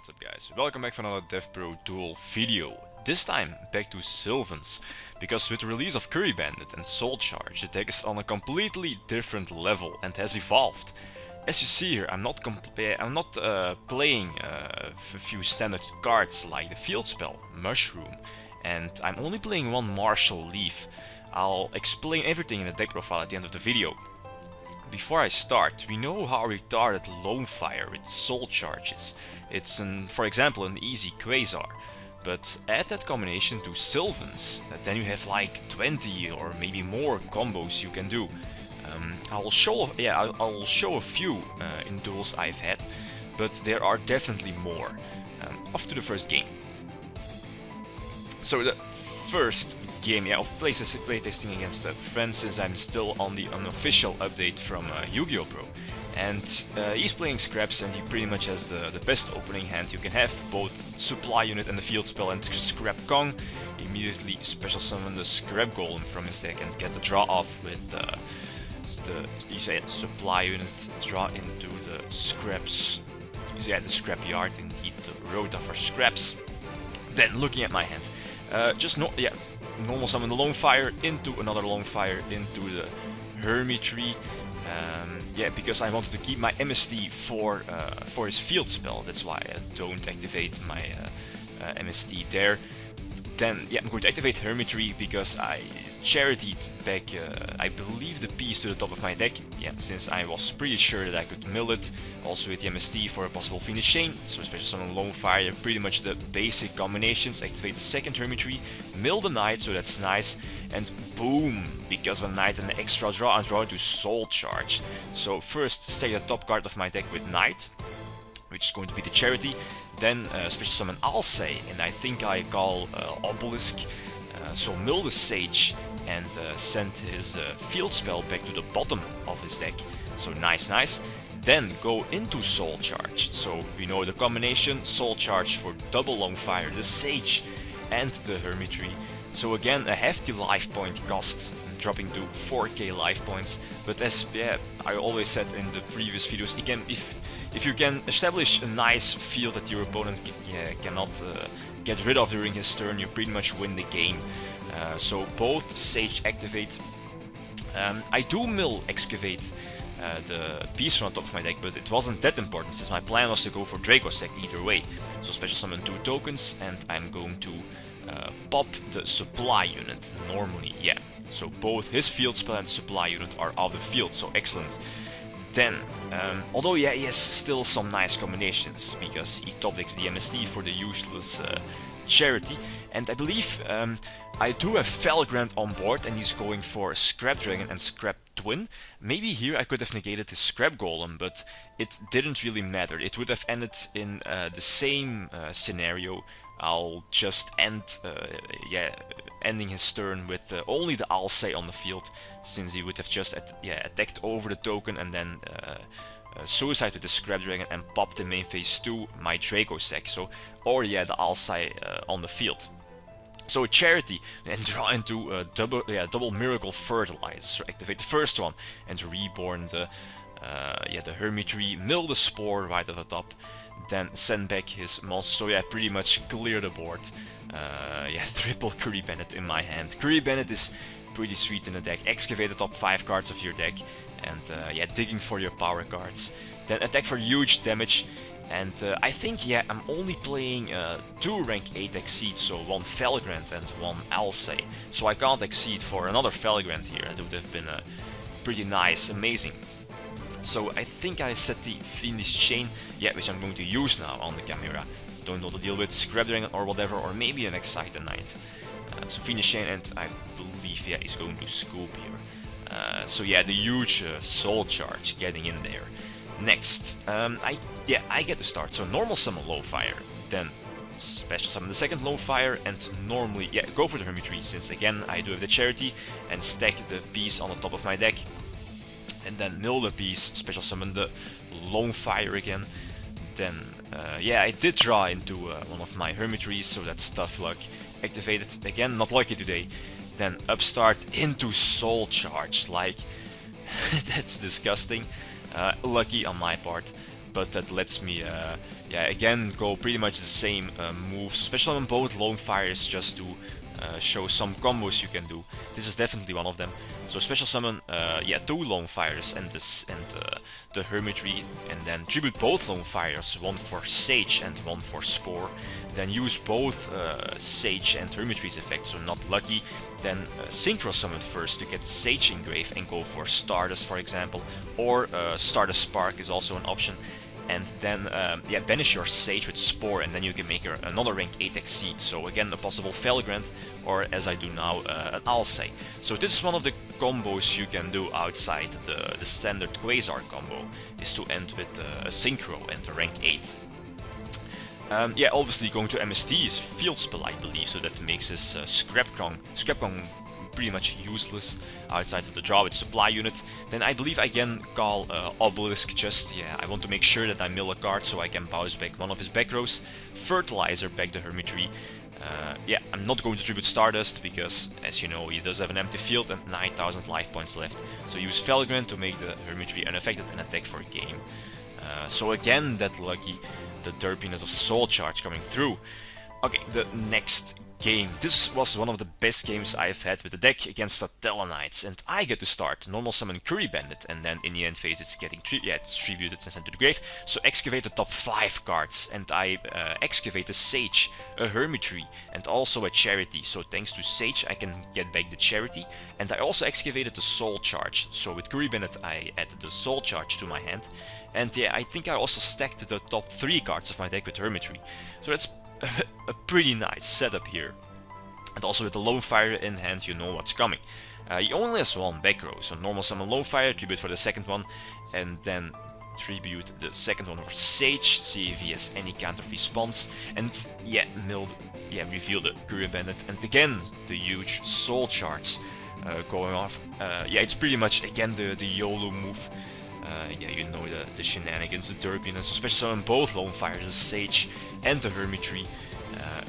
What's up guys, welcome back for another DevPro Duel video. This time back to Sylvans, because with the release of Kuribandit and Soul Charge, the deck is on a completely different level and has evolved. As you see here, I'm not playing a few standard cards like the field spell, Mushroom, and I'm only playing one Martial Leaf. I'll explain everything in the deck profile at the end of the video. Before I start, we know how retarded Lonefire with Soul Charge is. It's, for example, an easy Quasar. But add that combination to Sylvans, then you have like 20 or maybe more combos you can do. I'll show a few in duels I've had, but there are definitely more. Off to the first game. So the first game, I'll play playtesting against a friend since I'm still on the unofficial update from YgoPro. And he's playing scraps and he pretty much has the best opening hand you can have, both supply unit and the field spell and scrap Kong. Immediately special summon the scrap golem from his deck and get the draw off with the supply unit, draw into the scraps, the scrap yard and heat the rota for scraps. Then looking at my hand, normal summon the Lonefire into another Lonefire into the Hermitry. Because I wanted to keep my MST for his field spell. That's why I don't activate my MST there. Then I'm going to activate Hermitry because I charitied back, I believe, the piece to the top of my deck. Since I was pretty sure that I could mill it. Also with the MST for a possible finish chain. So special summon Lonefire, pretty much the basic combinations. Activate the second Hermitry, mill the Knight, so that's nice. And boom! Because of a Knight and an extra draw, I draw into Soul Charge. So first stay the top card of my deck with Knight, which is going to be the Charity. Then special summon Alcei, and I think I call Obelisk. So mill the Sage and send his field spell back to the bottom of his deck. So nice. Then go into Soul Charge. So we know the combination, Soul Charge for double Lonefire, the Sage and the Hermitry. So again, a hefty life point cost, dropping to 4k life points. But as I always said in the previous videos, if you can establish a nice field that your opponent cannot get rid of during his turn, you pretty much win the game. So both Sage activate. I do mill Excavate the piece from the top of my deck, but it wasn't that important since my plan was to go for Dracossack either way. So special summon 2 tokens and I'm going to pop the supply unit normally, So both his field spell and supply unit are out of the field, so excellent. Then, although he has still some nice combinations, because he top decks the MST for the useless Charity, and I believe I do have Felgrand on board and he's going for Scrap Dragon and Scrap Twin. Maybe here I could have negated his Scrap Golem, but it didn't really matter. It would have ended in the same scenario. I'll just ending his turn with only the Alcei on the field, since he would have just attacked over the token and then suicide with the Scrap Dragon and popped in main phase 2 my Dracossack. So, or the Alcei on the field. So Charity and draw into double Miracle Fertilizer. So activate the first one and reborn the Hermitry, mill the Spore right at the top. Then send back his monster, so pretty much clear the board. Triple Kuribandit in my hand. Kuribandit is pretty sweet in the deck. Excavate the top 5 cards of your deck and digging for your power cards. Then attack for huge damage. And I think I'm only playing 2 rank 8 Exceed, so 1 Felgrand and 1 Alcei. So I can't Exceed for another Felgrand here. That would have been pretty nice, amazing. So I think I set the Fiendish Chain, which I'm going to use now on the camera. Don't know to deal with Scrap Dragon or whatever, or maybe an Excite the Knight. So Fiendish Chain, and I believe he's going to Scoop here. So the huge Soul Charge getting in there. Next, I get to start. So normal summon Lonefire, then special summon the second Lonefire, and normally go for the Hermitry, since again I do have the Charity, and stack the piece on the top of my deck. And then mill the piece, special summon the Lonefire again. Then, I did draw into one of my Hermitries, so that's tough luck. Activated again, not lucky today. Then Upstart into Soul Charge, like, that's disgusting. Lucky on my part. but that lets me, yeah, again go pretty much the same moves. Special summon both Lonefires just to show some combos you can do. This is definitely one of them. So special summon, yeah, 2 Lonefires and the Hermitry, and then tribute both Lonefires, one for Sage and one for Spore. Then use both Sage and Hermitry's effect, so not lucky. Then synchro summon first to get Sage Engrave and go for Stardust, for example, or Stardust Spark is also an option. And then, yeah, banish your Sage with Spore, and then you can make another rank 8 Exceed. So again, a possible Felgrant, or as I do now, an Alsei. So this is one of the combos you can do outside the standard Quasar combo, is to end with a Synchro and a rank 8. Yeah, obviously going to MST is Field Spell, I believe, so that makes his Scrap Gong pretty much useless outside of the draw with supply unit. Then I believe I can call Obelisk, just, yeah, I want to make sure that I mill a card so I can bounce back one of his back rows. Fertilizer back the Hermitry. Yeah, I'm not going to tribute Stardust because, as you know, he does have an empty field and 9,000 life points left. So use Felgrant to make the Hermitry unaffected and attack for a game. So again, that lucky, the derpiness of Soul Charge coming through. Okay, the next game. This was one of the best games I've had with the deck against Satella Knights, and I get to start normal summon Kuribandit, and then in the end phase it's getting it's tributed and sent to the grave. So excavate the top 5 cards, and I excavate a Sage, a Hermitry, and also a Charity. So thanks to Sage I can get back the Charity, and I also excavated the Soul Charge. So with Kuribandit I added the Soul Charge to my hand, and yeah, I think I also stacked the top 3 cards of my deck with Hermitry. So that's a pretty nice setup here. And also with the Lonefire in hand, you know what's coming. He only has one back row, so normal summon Lonefire, tribute for the second one, and then tribute the second one for Sage, see if he has any counter response, and yeah, reveal the Kuribandit, and again the huge Soul Charge going off. Yeah, it's pretty much again the YOLO move. Yeah, you know the shenanigans, the derpiness, especially summon both Lonefires, the Sage and the Hermitry.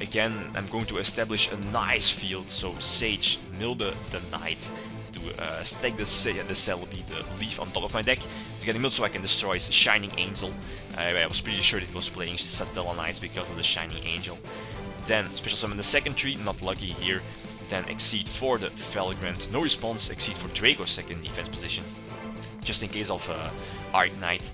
Again, I'm going to establish a nice field, so Sage, mill the Knight to stack the Celebi, the leaf on top of my deck. It's getting milled so I can destroy his Shining Angel. I was pretty sure it was playing Satella Knights because of the Shining Angel. Then special summon the second tree, not lucky here. Then Exceed for the Felgrant, no response, Exceed for Draco's second defense position, just in case of Arc Knight.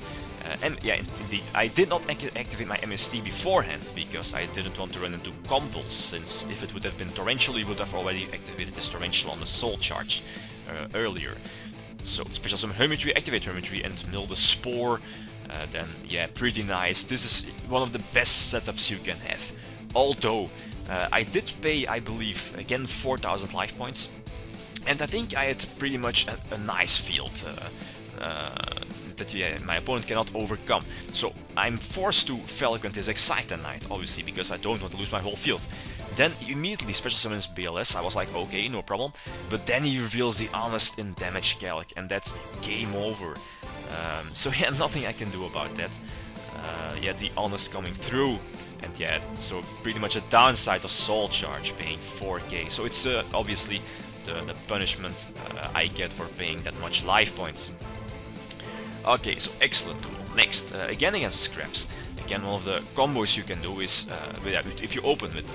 And yeah, indeed, I did not activate my MST beforehand because I didn't want to run into combos, since if it would have been Torrential, he would have already activated this Torrential on the Soul Charge earlier. So special summon Hermitry, activate Hermitry, and mill the Spore. Then yeah, pretty nice. This is one of the best setups you can have. Although I did pay, I believe, again 4,000 life points, and I think I had pretty much a nice field that yeah, my opponent cannot overcome. So I'm forced to Felgrant his Exciter Knight, obviously, because I don't want to lose my whole field. Then he immediately special summons BLS. I was like, okay, no problem. But then he reveals the Honest in Damage Calc, and that's game over. So yeah, nothing I can do about that. Yeah, the Honest coming through. And yeah, so pretty much a downside of Soul Charge paying 4k. So it's obviously the punishment I get for paying that much life points. Okay, so excellent tool. Next, again against Scraps. Again, one of the combos you can do is, if you open with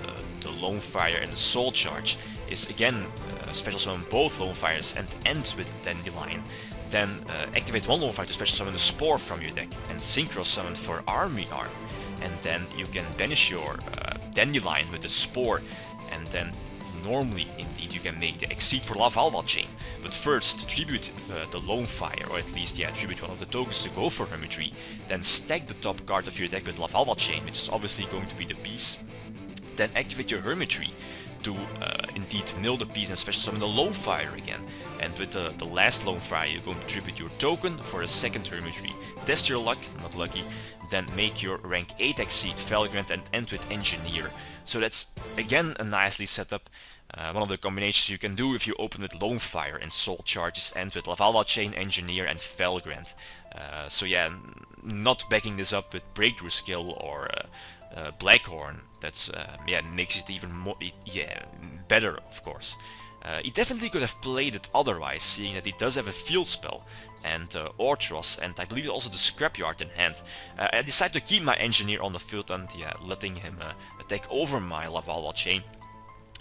the Lonefire and the Soul Charge, is again special summon both Lonefires and end with Dandelion. Then activate one Lonefire to special summon the Spore from your deck and synchro summon for Army Arm. And then you can banish your Dandelion with the Spore, and then normally, indeed, you can make the Exceed for Lavalval Chain. But first, tribute the Lonefire, or at least, yeah, tribute one of the tokens to go for Hermitry. Then stack the top card of your deck with Lavalval Chain, which is obviously going to be the piece. Then activate your Hermitry to indeed mill the piece and special summon the Lonefire again. And with the last Lonefire, you're going to tribute your token for a second Hermitry. Test your luck, not lucky. Then make your rank 8 Exceed Felgrant and end with Engineer. So that's again a nicely set up. One of the combinations you can do if you open with Lonefire and Soul Charges, end with Lavalval Chain, Engineer and Felgrant. So yeah, not backing this up with Breakthrough Skill or Blackhorn, that's yeah, makes it even more better, of course. He definitely could have played it otherwise, seeing that he does have a field spell and Orthros, and I believe also the Scrapyard in hand. I decided to keep my engineer on the field and yeah, letting him attack over my Lavalva chain.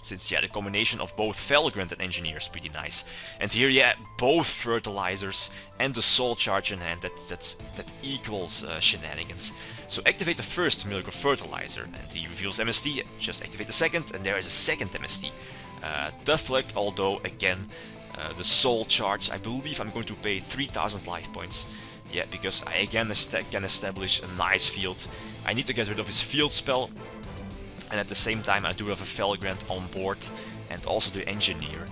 Since yeah, the combination of both Valgrant and Engineer is pretty nice. And here yeah, both Fertilizers and the Soul Charge in hand, that equals shenanigans. So activate the first Miracle Fertilizer and he reveals MST, just activate the second and there is a second MST. Tough luck, although again, the Soul Charge, I believe I'm going to pay 3000 life points. Yeah, because I again can establish a nice field. I need to get rid of his field spell. And at the same time I do have a Valgrant on board and also the Engineer.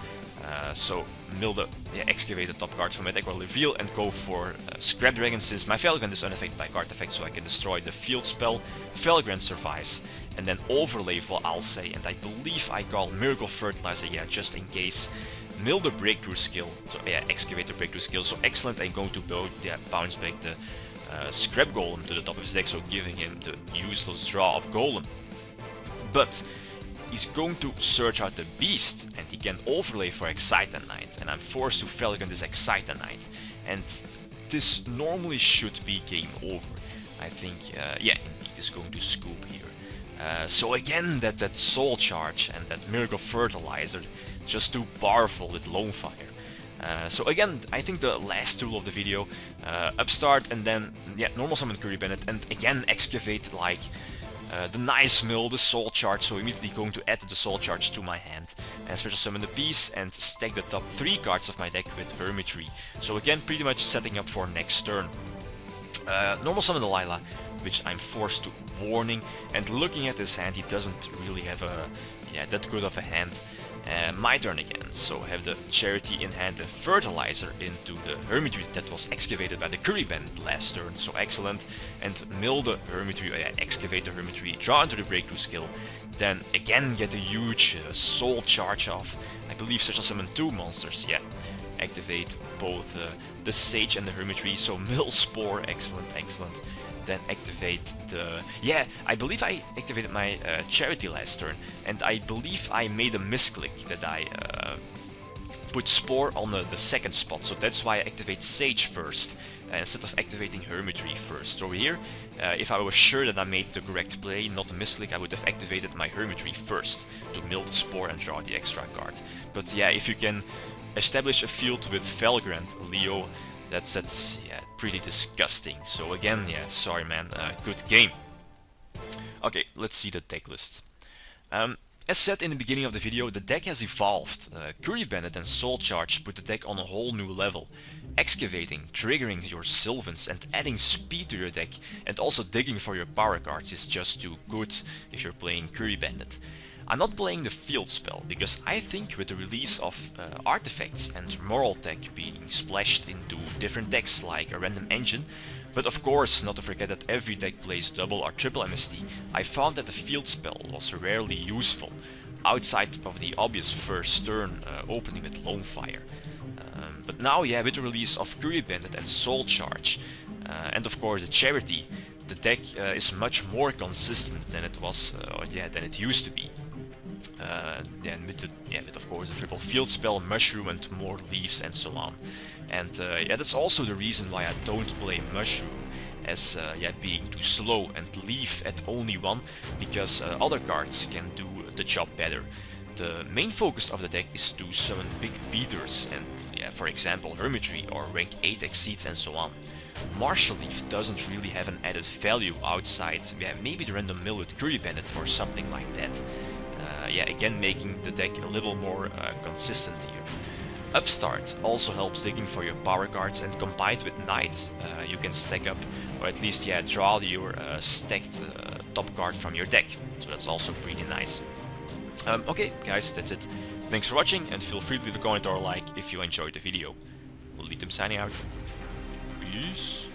So mill the excavate the top card from my deck or reveal and go for Scrap Dragon, since my Valgrant is unaffected by card effect, so I can destroy the field spell. Valgrant survives. And then overlay for I'll say, and I believe I call Miracle Fertilizer, yeah, just in case. Mill the Breakthrough skill, so yeah, excavate the Breakthrough skill, so excellent. I'm going to bounce back the Scrap Golem to the top of his deck, so giving him the useless draw of Golem. But he's going to search out the Beast, and he can overlay for Excite-A-Knight, and I'm forced to Valgrant this Excite-A-Knight. And this normally should be game over. I think, yeah, indeed, is going to scoop here. So again, that Soul Charge and that Miracle Fertilizer, just too powerful with Lonefire. So again, I think the last tool of the video, Upstart and then, yeah, normal summon Kuribandit, and again excavate like the nice mill, the Soul Charge, so immediately going to add the Soul Charge to my hand. And special summon the Beast and stack the top 3 cards of my deck with Hermitry. So again, pretty much setting up for next turn. Normal summon the Lila, which I'm forced to warning, and looking at his hand, he doesn't really have a, yeah, that good of a hand. My turn again, so have the Charity in hand and Fertilizer into the Hermitry that was excavated by the Kuribandit last turn, so excellent. And mill the Hermitry, excavate the Hermitry, draw into the Breakthrough skill, then again get a huge Soul Charge off. I believe such as summon 2 monsters, yeah. Activate both the Sage and the Hermitry, so mill Spore, excellent, excellent. Then activate the... yeah, I believe I activated my Charity last turn, and I believe I made a misclick that I put Spore on the second spot, so that's why I activate Sage first, instead of activating Hermitry first. So here, if I was sure that I made the correct play, not a misclick, I would have activated my Hermitry first to mill the Spore and draw the extra card. But yeah, if you can establish a field with Valgrant, Leo, that's yeah, pretty disgusting. So again, yeah, sorry man, good game. Okay, let's see the deck list. As said in the beginning of the video, the deck has evolved. Kuribandit and Soul Charge put the deck on a whole new level. Excavating, triggering your Sylvans and adding speed to your deck, and also digging for your power cards is just too good if you're playing Kuribandit. I'm not playing the field spell, because I think with the release of artifacts and moral tech being splashed into different decks like a random engine, but of course not to forget that every deck plays double or triple MST, I found that the field spell was rarely useful, outside of the obvious first turn opening with Lonefire. But now, yeah, with the release of Kuribandit and Soul Charge, and of course the Charity, the deck is much more consistent than it was, than it used to be. With of course the triple field spell, Mushroom and more leaves and so on. And yeah, that's also the reason why I don't play Mushroom as being too slow, and leave at only 1, because other cards can do the job better. The main focus of the deck is to summon big beaters and, yeah, for example Hermitry or rank 8 exceeds and so on. Martial Leaf doesn't really have an added value outside, yeah, maybe the random mill with Kuribandit or something like that. Yeah, again making the deck a little more consistent here. Upstart also helps digging for your power cards, and combined with Knight you can stack up, or at least yeah, draw your stacked top card from your deck, so that's also pretty nice. Okay guys, that's it. Thanks for watching, and feel free to leave a comment or a like if you enjoyed the video. We'll be signing out. Peace.